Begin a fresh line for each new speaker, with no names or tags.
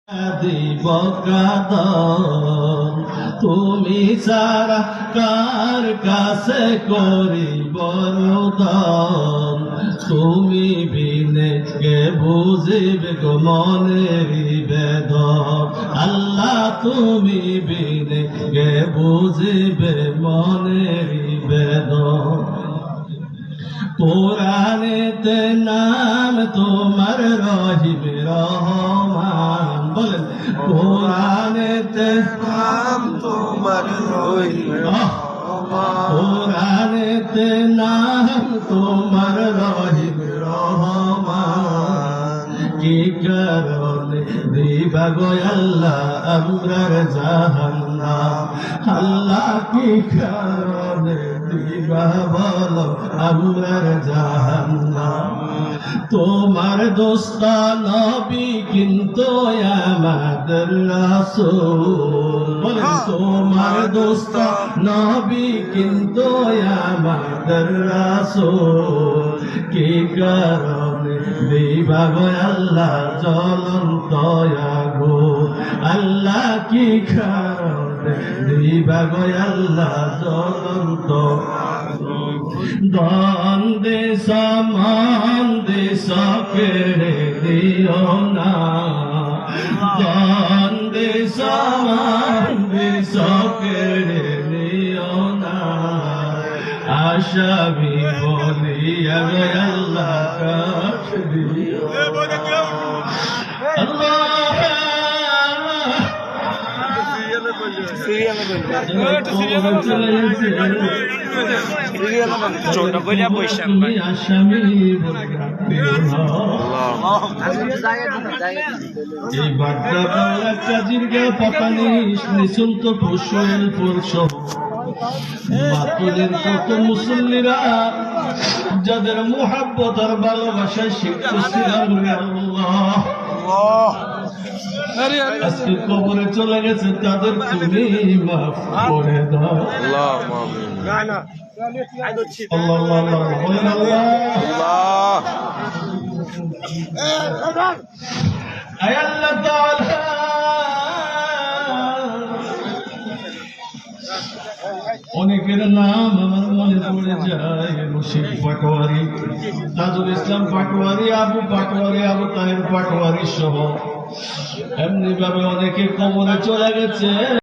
দিব কাদর তুমি সারা কার কাছে করিব রোদন তুমি বিনে কে বুঝিবে গো মনের বেদন আল্লাহ তুমি বিনে কে বুঝিবে মনের বেদন কোরআনেতে নাম তোমার রহিম রহমান বলেন কোরআনেতে
নাম তোমার রহিম রহমান
কোরআনেতে নাম তোমার রহিম রহমান কি কারণে দিবা গো আল্লাহ আমরার জাহান্নাম আল্লাহ কি কারণে দিবা বলো আমরার জাহান্নাম তোমার দোস্ত নবী কিন্তু আমাদের রাসূল বলেন তোমার দোস্ত নবী কিন্তু আমাদের রাসূল কি কারণে দিবা গো আল্লাহ জ্বলন্ত আগুন আল্লাহ কি কারণে দিবা গো আল্লাহ জ্বলন্ত দান দে সামান দে কেড়ে দিও না দান দে সামান দে কেড়ে দিও না আশাবি বলিয়া গে আল্লাহ কাছ দিও আল্লাহ এই বাড্ডা বাংলা কাজির গা পাকানি নিশুল্ক পশুয়ের পুরুষ মাতুলের কত মুসল্লিরা যাদের মুহাব্বত আর ভালোবাসায় শিখতেছিলাম আল্লাহ আজকে কবরে চলে গেছে তাদের তুমি মাফ করে দাও অনেকের নাম আমার মনে পড়ে যায় রশিদ পাটোয়ারি তাজুল ইসলাম পাটোয়ারি আবু পাটোয়ারি আবু তাহের পাটোয়ারি সহ এমনি ভাবে অনেকে কবরে চলে গেছে।